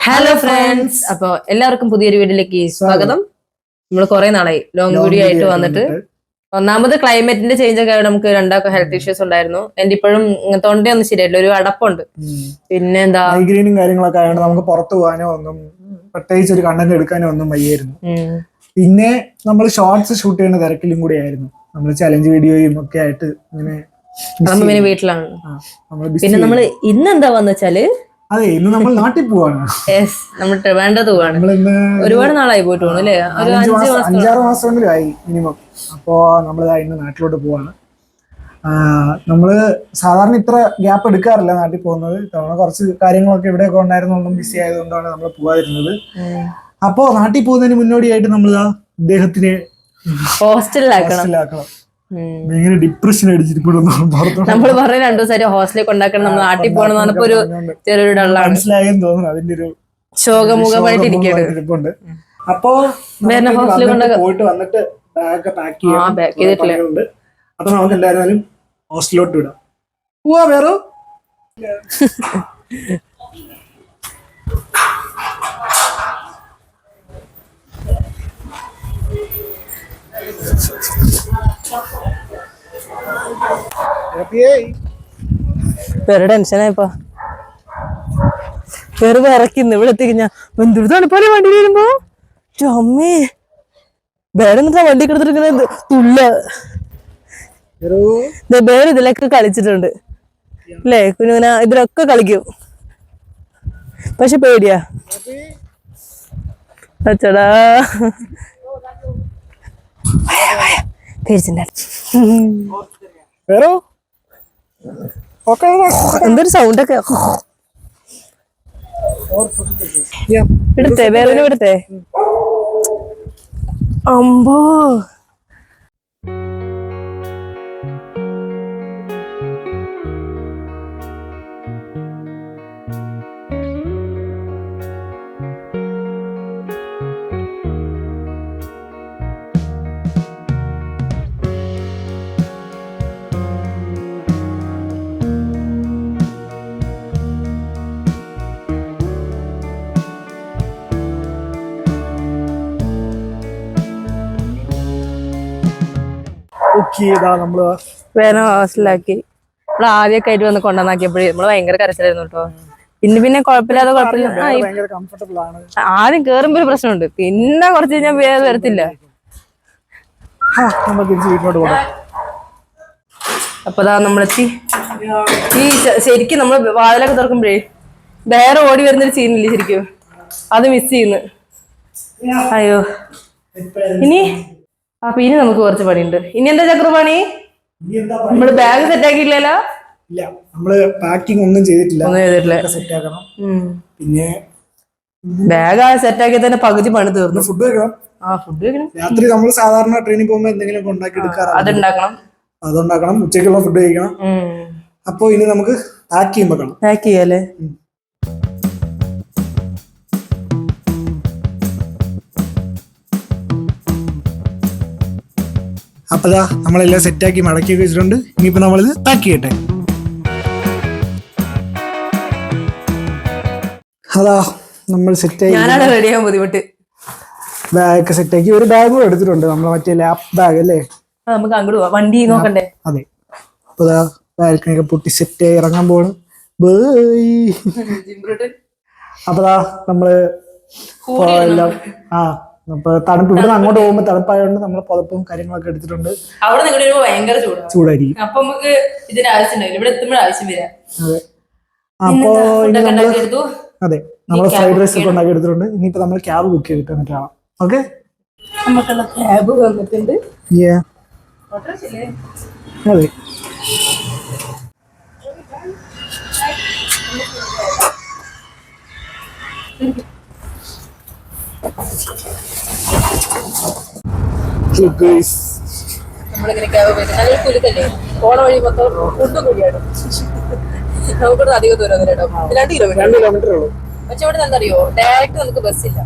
Hello friends, അപ്പൊ എല്ലാവർക്കും പുതിയൊരു വീഡിയോയിലേക്ക് സ്വാഗതം. നമ്മൾ കുറെ നാളായി ലോങ് വീഡിയോ ആയിട്ട് വന്നിട്ട്. ഒന്നാമത് ക്ലൈമറ്റിന്റെ ചേഞ്ച് ഒക്കെ നമുക്ക് രണ്ടാൾക്കും ഹെൽത്ത് ഇഷ്യൂസ് ഉണ്ടായിരുന്നു. എന്റെ ഇപ്പോഴും തൊണ്ടയൊന്നും ശരിയല്ല, ഒരു അടപ്പുണ്ട്. പിന്നെ എന്താ മൈഗ്രെയിനും കാര്യങ്ങളൊക്കെ ആയതുകൊണ്ട് നമുക്ക് പുറത്തു പോകാനോ ഒന്നും പ്രത്യേകിച്ച് ഒരു കണ്ടന്റ് എടുക്കാനോ ഒന്നും വയ്യായിരുന്നു. പിന്നെ നമ്മൾ ഷോർട്സ് ഷൂട്ട് ചെയ്യുന്ന തിരക്കിലും കൂടി ആയിരുന്നു. നമ്മൾ ചലഞ്ച് വീഡിയോയും ഒക്കെ ആയിട്ട് ഇങ്ങനെ വീട്ടിലാണ്. പിന്നെ നമ്മള് ഇന്നെന്താ വന്നു വെച്ചാല്, അതെ, ഇന്ന് നമ്മൾ നാട്ടിൽ പോവാണ്. നമ്മൾ ട്രിവാൻഡ്രത്ത് പോവാണ്. ഒരുപാട് നാളായി പോയിട്ട് പോകണം അല്ലേ? ഒരു 5-6 മാസമെങ്കിലും ആയി മിനിമം. അപ്പോ നമ്മൾ ഇന്ന് നാട്ടിലോട്ട് പോവാണ്. നമ്മള് സാധാരണ ഇത്ര ഗ്യാപ്പ് എടുക്കാറില്ല നാട്ടിൽ പോകുന്നത്. തവണ കുറച്ച് കാര്യങ്ങളൊക്കെ ഇവിടെയൊക്കെ ഉണ്ടായിരുന്നൊന്നും ബിസി ആയതുകൊണ്ടാണ് നമ്മൾ പോകാതിരുന്നത്. അപ്പോ നാട്ടിൽ പോകുന്നതിന് മുന്നോടിയായിട്ട് നമ്മൾ ഇദ്ദേഹത്തിനെ ഹോസ്റ്റലിലാക്കണം. ഭയങ്കര ഡിപ്രഷൻ അടിച്ചിരിക്കുന്നു. നമ്മൾ പറഞ്ഞ 2 ദിവസം ഹോസ്റ്റലിൽ കൊണ്ടാക്കണം, നമ്മൾ നാട്ടിൽ പോകണം പറഞ്ഞപ്പോ ഒരു ചെറിയൊരു മനസ്സിലായെന്ന് തോന്നുന്നു. അതിന്റെ ഒരു ശോകമുഖമായിട്ട് ഇരിക്കുന്നുണ്ട്. അപ്പോ പോയിട്ട് വന്നിട്ട് ബാഗ് പാക്ക് ചെയ്തിട്ടുണ്ട്. അപ്പൊ നമുക്ക് എന്തായാലും ഹോസ്റ്റലിലോട്ട് വിടാം. പോവാ വേറെ വേറെ ടെൻഷനായിപ്പോ വേറെ ഇറക്കുന്നു. ഇവിടെ എത്തിക്കഴിഞ്ഞാ എന്തൊരു തണുപ്പാണ് വണ്ടി വരുമ്പോ. അമ്മേ, വേറെ വണ്ടി കിടത്തിരിക്കുന്നത് തുള്ള. വേറെ ഇതിലൊക്കെ കളിച്ചിട്ടുണ്ട് അല്ലേ കുഞ്ഞുന? ഇതിലൊക്കെ കളിക്കും, പക്ഷെ പേടിയാ. അച്ചടാ, എന്തൊരു സൗണ്ടൊക്കെ. എടുത്തേ, വേറെ എടുത്തേ. അമ്പോ, വേറെ ഹോസ്റ്റലിലാക്കി. നമ്മൾ ആദ്യമൊക്കെ ആയിട്ട് വന്ന് കൊണ്ടുവന്നാക്കിയപ്പോഴേ നമ്മള് ഭയങ്കര കരച്ചിലായിരുന്നു കേട്ടോ. പിന്നെ കുഴപ്പമില്ലാതെ ആദ്യം കേറുമ്പോ ഒരു പ്രശ്നമുണ്ട്, പിന്നെ കുറച്ച് കഴിഞ്ഞാൽ വേറെ വരത്തില്ല. അപ്പൊ നമ്മളെത്തി. ഈ ശരിക്കും നമ്മള് വാതിലൊക്കെ തുറക്കുമ്പോഴേ വേറെ ഓടി വരുന്നൊരു സീനില്ലേ ശരിക്കും, അത് മിസ് ചെയ്യുന്നു. അയ്യോ, ഇനി നമുക്ക് കുറച്ച് പണിയുണ്ട്. ഇനി എന്താ ചക്ര പണി? നമ്മള് ബാഗ് സെറ്റ് ആക്കിയില്ലല്ലോ. ഇല്ല, നമ്മള് പാക്കിംഗ് ഒന്നും ചെയ്തിട്ടില്ല. സെറ്റ് ആക്കണം. പിന്നെ ബാഗ് സെറ്റ് ആക്കിയ തന്നെ പകുതി പണി തീർന്നു. ഫുഡ് വെക്കണം. ഫുഡ് വെക്കണം. രാത്രി നമ്മൾ സാധാരണ ട്രെയിനിൽ പോകുമ്പോ എന്തെങ്കിലും ഉണ്ടാക്കി അതുണ്ടാക്കണം. ഉച്ചയ്ക്കുള്ള ഫുഡ് കഴിക്കണം. അപ്പൊ ഇനി നമുക്ക് പാക്ക് ചെയ്യുമ്പോ പാക്ക് ചെയ്യാല്ലേ. അപ്പതാ നമ്മളെല്ലാം സെറ്റാക്കി മടക്കി വെച്ചിട്ടുണ്ട്. ഇനിയിപ്പോ നമ്മളിത് പാക്ക് ചെയ്യട്ടെ. അതാ നമ്മൾ സെറ്റാക്കി. ഞാനാണ് റെഡിയാകാൻ ബുദ്ധിമുട്ട്. ബാഗൊക്കെ സെറ്റാക്കി. ഒരു ബാഗ് കൂടെ എടുത്തിട്ടുണ്ട്, നമ്മളെ മറ്റേ ലാപ്പ് ബാഗ് അല്ലേ. നമുക്ക് അങ്ങോട്ട് പോവാം, വണ്ടി നോക്കണ്ടേ. അതെ, അപ്പൊ ബാൽക്കണിയൊക്കെ പൊട്ടി സെറ്റായി ഇറങ്ങാൻ പോണ്. അപ്പതാ നമ്മള് എല്ലാം അപ്പൊ തണുപ്പ് ഇവിടെ അങ്ങോട്ട് പോകുമ്പോ തണുപ്പായതുകൊണ്ട് നമ്മൾ പുതപ്പും കാര്യങ്ങളൊക്കെ എടുത്തിട്ടുണ്ട്. അവിടെ ഭയങ്കര ചൂടായിരിക്കും. അപ്പൊ നമുക്ക് ഇതിന്റെ ആവശ്യം ഇവിടെ എത്തുമ്പോൾ ആവശ്യം വരാം. അതെ, അപ്പോ അതെ നമ്മൾ ഫ്രൈഡ് റൈസ് ഒക്കെ ഉണ്ടാക്കി എടുത്തിട്ടുണ്ട്. ഇനിയിപ്പോ നമ്മൾ ക്യാബ് ബുക്ക് ചെയ്തിട്ട് എന്നിട്ട് കാണാം. ഓക്കെ, നമുക്കുള്ള ക്യാബ് വന്നിട്ടുണ്ട്. അതെ, നമ്മളിങ്ങനെ ക്യാബ് പോയിട്ട് നല്ല കുലുക്കല്ലേ, പോണ വഴി മൊത്തം ഫുഡും കൂടിയാണ്. നമുക്കിവിടെ അധികം ദൂരം 2 കിലോമീറ്റർ ഉള്ളൂ. പക്ഷെ ഇവിടെ എന്തറിയോ, ഡയറക്റ്റ് നമുക്ക് ബസ്സില്ല.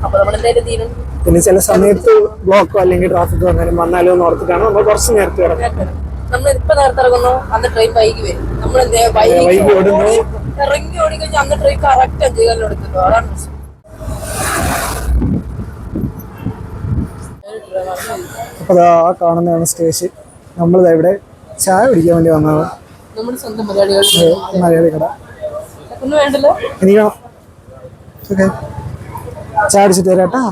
അപ്പൊ നമ്മളെന്തായാലും തീരും. പിന്നെ ചില സമയത്ത് ബ്ലോക്കോ അല്ലെങ്കിൽ ട്രാഫിക്കോ വന്നാലോ എന്ന് ഓർത്തിട്ടാണ് നമ്മൾ കുറച്ച് നേരത്തെ നമ്മൾ ഇപ്പൊ നേരത്തെ ഇറങ്ങുന്നു, അന്ന് ട്രെയിൻ വൈകി വരും. നമ്മൾ വൈകി ഓടുന്നു. ഇറങ്ങി ഓടിക്കഴിഞ്ഞാൽ അന്ന് ട്രെയിൻ കറക്റ്റ് 5 എടുക്കുന്നു. അതാണ് പ്രശ്നം. അപ്പോൾ ആ കാണുന്നതാണ് സ്റ്റേഷൻ. നമ്മളിതാ ഇവിടെ ചായ കുടിക്കാൻ വേണ്ടി വന്നതാണ്. നമ്മുടെ സ്വന്തം മലയാളികൾ മലയാളി കട. ഒന്നും വേണ്ടല്ലോ, എനിക്ക് ഓക്കെ ചായ അടിച്ചിട്ട് തരാട്ടാ.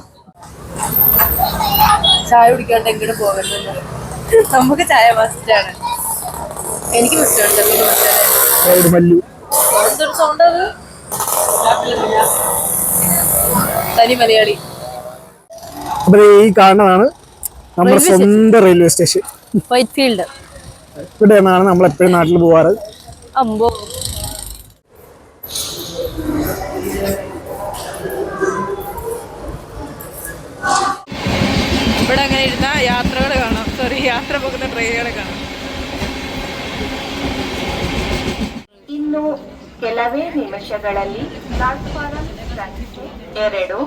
ചായ കുടിക്കാണ്ട് എങ്ങോട്ട് പോകരുത്. നമുക്ക് ചായ മസ്റ്റാണ്. എനിക്ക് മസ്റ്റാണ്. മല്ലു എന്തൊരു സൗണ്ട് അത്. തനി മലയാളി. അപ്പോൾ ഈ കാണുന്നതാണ് നമ്മുടെ സ്വന്തം റെയിൽവേ സ്റ്റേഷൻ. White field. ഇവിടെ നിന്നാണ് നമ്മൾ എപ്പോഴും നാട്ടിൽ പോവാറ്. അമ്പോ ഇവിടെ അങ്ങനെ ഇരുന്ന യാത്രകൾ കാണാം. യാത്ര പോകുന്ന ട്രെയിനുകളെ കാണാം. ಇನ್ನು ಕೆಲವೇ ನಿಮಿಷಗಳಲ್ಲಿ ಪ್ಲಾಟ್ಫಾರಂ ಸಂಖ್ಯೆ 2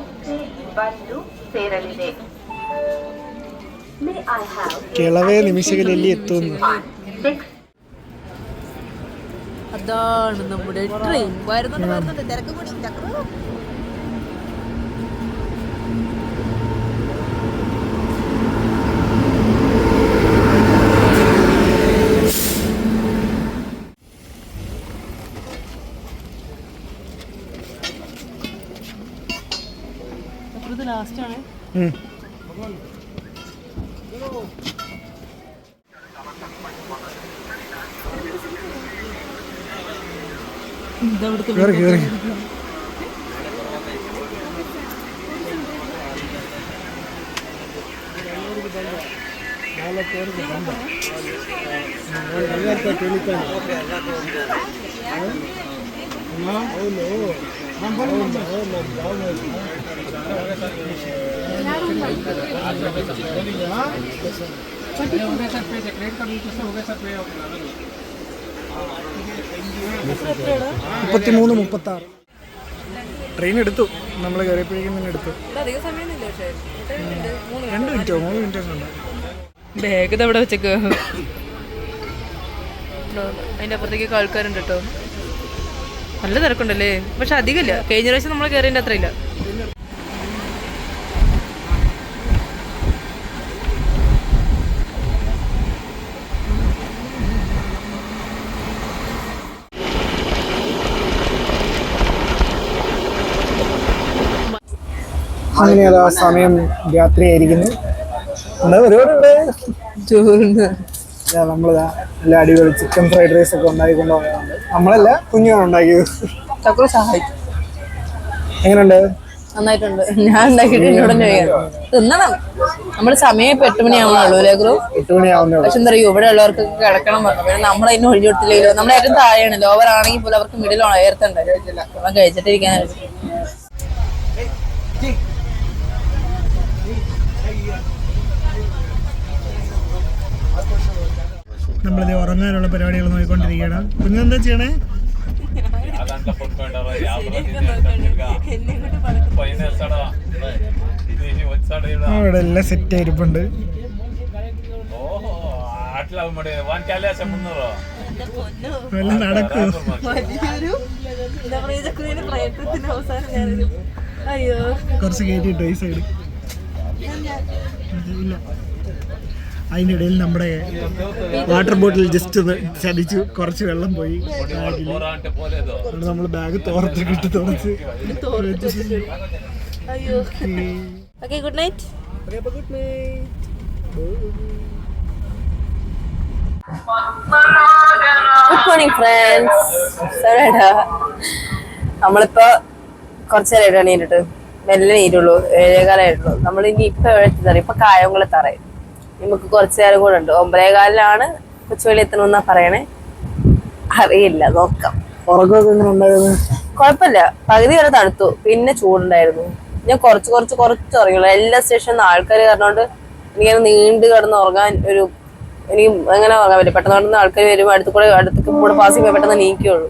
ಬಂದು ಸೇರಲಿದೆ. May I have കിളവേ നിമിഷങ്ങളിൽ എത്തുന്നു. 6 അതാണ് നമ്മുടെ ട്രെയിൻ. വരുന്നുണ്ട് തിരക്ക് കൂടി. ലാസ്റ്റ് ആണ്. മുപ്പത്തിമൂന്ന് 36 ട്രെയിൻ എടുത്തു. നമ്മൾ കയറിയപ്പോഴേക്കും തന്നെ എടുത്തു. 2 മിനിറ്റോ 3 മിനിറ്റോ ഉണ്ട്. ബാഗ് അവിടെ വെച്ചേക്ക്. അതിന്റെ അപ്പുറത്തേക്ക് ആൾക്കാരുണ്ട് കേട്ടോ. നല്ല തിരക്കുണ്ടല്ലേ. പക്ഷെ അധികമില്ല. കഴിഞ്ഞ പ്രാവശ്യം നമ്മൾ കയറിയതിൻ്റെ അത്ര ഇല്ല. അങ്ങനെ അതാ സമയം രാത്രിയായിരിക്കുന്നു. ഒരുപാട് ചോറിന് നമ്മളിതാ നല്ല അടിപൊളി ചിക്കൻ ഫ്രൈഡ് റൈസ് ഒക്കെ ഉണ്ടാക്കിക്കൊണ്ട് പോകാറുണ്ട്. നമ്മളല്ല, കുഞ്ഞാണ് ഉണ്ടാക്കിയത്. ചക്ര സഹായിക്കും. എങ്ങനെയുണ്ട്? നന്നായിട്ടുണ്ട്. ഞാൻ ഉണ്ടാക്കിയിട്ട് എന്നോട് തിന്നണം. നമ്മൾ സമയം ഇപ്പൊ 8 മണിയാവുന്നുള്ളൂ. 8 മണിയാവുന്നേ. പക്ഷെ എന്താ പറയുക, ഇവിടെ ഉള്ളവർക്ക് കിടക്കണം പറഞ്ഞു. പിന്നെ നമ്മളതിന് ഒഴിഞ്ഞു കൊടുത്തില്ലല്ലോ. നമ്മുടെ ഏറ്റവും താഴെയാണ്. ലോവർ ആണെങ്കിൽ പോലും അവർക്ക് മിഡിലാണ് ഉയർത്തുണ്ടായില്ല. നമ്മൾ കഴിച്ചിട്ടിരിക്കാനായിട്ട്. നമ്മളിത് ഉറങ്ങാനുള്ള പരിപാടികൾ നോക്കിക്കൊണ്ടിരിക്കുകയാണ്. കുഞ്ഞെന്താ ചെയ്യണേ? അവിടെ എല്ലാം സെറ്റ് ആയിരിപ്പുണ്ട്. നടക്കൂ. കുറച്ച് കയറ്റിട്ടോ ഈ സൈഡ്. ഇല്ല, അതിൻ്റെ ഇടയിൽ നമ്മുടെ വാട്ടർ ബോട്ടിൽ ജസ്റ്റ് ഒന്ന് ചടിച്ചു. കുറച്ച് വെള്ളം പോയി. നമ്മൾ ബാഗ് തോർത്തിട്ട് തുടച്ച്. Good night. Good morning friends. നമ്മളിപ്പോ കുറച്ച് നേരം എണീറ്റിട്ട് മെല്ലെ നീറ്റുള്ളൂ. 7:15 നമ്മൾ ഇനി ഇപ്പൊ എഴുത്തി ഇപ്പൊ കായംകുളത്ത് തറയും. നമുക്ക് കുറച്ചു നേരം കൂടെ ഉണ്ട്. 9:15 കൊച്ചുവേളി എത്തണമെന്നാ പറയണേ. അറിയില്ല, നോക്കാം. ഉറക്കമൊക്കെ എങ്ങനെ ഉണ്ടായിരുന്നു? കുഴപ്പമില്ല. പകുതി വരെ തണുത്തു, പിന്നെ ചൂടുണ്ടായിരുന്നു. ഞാൻ കുറച്ച് ഉറങ്ങിയുള്ളൂ. എല്ലാ സ്റ്റേഷനിൽ ആൾക്കാർ കാരണോണ്ട് എനിക്കങ്ങനെ നീണ്ടു കിടന്ന് ഉറങ്ങാൻ എനിക്ക് അങ്ങനെ ഉറങ്ങാൻ പറ്റില്ല. പെട്ടെന്ന് പെട്ടെന്ന് ആൾക്കാർ വരുമ്പോൾ അടുത്തേക്ക് കൂടെ പാസ് ചെയ്യുമ്പോൾ പെട്ടെന്ന് നീക്കുള്ളൂ.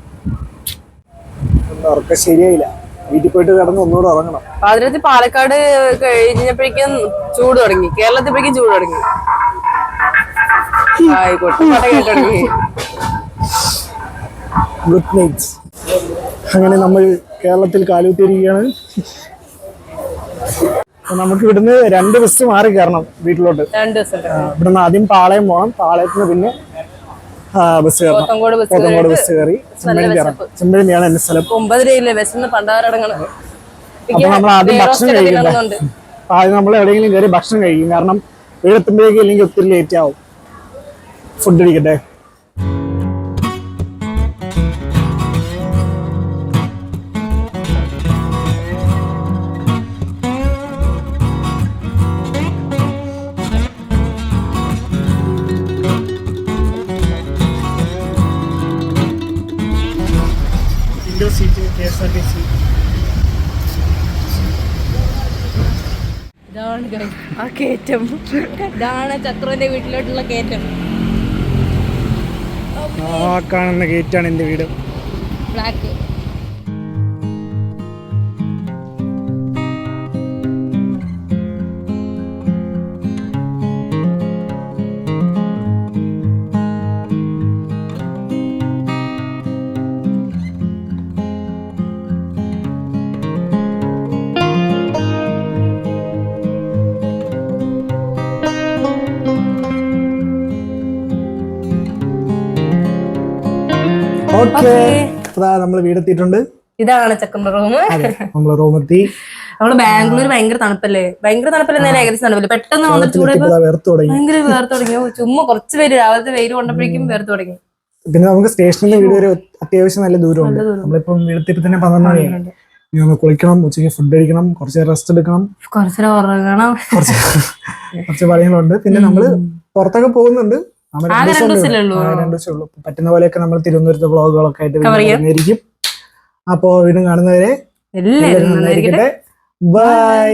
ഉറക്കം ശരിയായില്ല. വീട്ടിൽ പോയിട്ട് കിടന്ന് ഒന്നുകൂടെ ഉറങ്ങണം. പാതിരത്തിൽ പാലക്കാട് കഴിഞ്ഞപ്പോഴേക്കും ചൂട് തുടങ്ങി. കേരളത്തിപ്പോഴേക്കും ചൂട് തുടങ്ങി. ആയിക്കോട്ടെ, കേട്ട് തുടങ്ങി. Good night. അങ്ങനെ നമ്മൾ കേരളത്തിൽ കാലുകുത്തിയിരിക്കുകയാണ്. നമുക്ക് ഇവിടുന്ന് 2 ബസ് മാറി കയറണം വീട്ടിലോട്ട്. 2 ദിവസം ഇവിടുന്ന് ആദ്യം പാളയം പോകണം, പാളയത്തിന് പിന്നെ ബസ് കയറണം. പോത്തങ്കോട് ബസ് കയറി ചെമ്പഴി കയറാം. ചെമ്പഴിയാണ് എന്റെ സ്ഥലം. 9 രൂപയില്ലേ ബസ്സിന് പണ്ടാറടങ്ങണം. അപ്പൊ നമ്മൾ ആദ്യം ഭക്ഷണം കഴിക്കണ്ടേ. ആദ്യം നമ്മൾ എവിടെയെങ്കിലും കയറി ഭക്ഷണം കഴിക്കും, കാരണം വീടെത്തുമ്പോഴേക്കും ഇല്ലെങ്കിൽ ഒത്തിരി ലേറ്റ് ആവും. ഫുഡ് കഴിക്കട്ടെ. Seat KSRTC. ഇതാണ് ആ കയറ്റം. ഇതാണ് ചക്രന്റെ വീട്ടിലോട്ടുള്ള കയറ്റം. ആ കാണുന്ന ഗേറ്റാണ് എന്റെ വീട്. ബ്ലാക്ക്. ഓക്കെ, നമ്മള് വീടെത്തിയിട്ടുണ്ട്. ഇതാണ് ചക്കന്റെ റൂം. നമ്മള് റൂമെത്തി. നമ്മള് ബാംഗ്ലൂർ ഭയങ്കര തണുപ്പല്ലേ, ഞാൻ ഏകദേശം തണുപ്പല്ലേ. പെട്ടെന്ന് വന്നിട്ട് ഭയങ്കര വേർത്ത് തുടങ്ങി. ചുമ്മാ കുറച്ച് പേര് രാവിലത്തെ വെയിൽ കൊണ്ടപ്പോഴേക്കും വേർത്ത് തുടങ്ങി. പിന്നെ നമുക്ക് സ്റ്റേഷനിലെ വീട് ഒരു അത്യാവശ്യം നല്ല ദൂരമുണ്ട്. നമ്മളിപ്പം വീടെത്തിയപ്പോ തന്നെ 12 മണിയാണ്. ഇനി ഒന്ന് കുളിക്കണം, ഉച്ചയ്ക്ക് ഫുഡ് കഴിക്കണം, കുറച്ച് റെസ്റ്റ് എടുക്കണം, കുറച്ചേരം ഉറങ്ങണം, കുറച്ച് പണികളുണ്ട്. പിന്നെ നമ്മള് പുറത്തൊക്കെ പോകുന്നുണ്ട്. 2 ദിവസമേ ഉള്ളൂ. പറ്റുന്ന പോലെയൊക്കെ നമ്മൾ തിരുവനന്തപുരത്തെ വ്ളോഗുകളൊക്കെ ആയിട്ട് അപ്പോ വീണ്ടും കാണുന്നവരെ എല്ലാവരും നന്നായിരിക്കട്ടെ. ബൈ.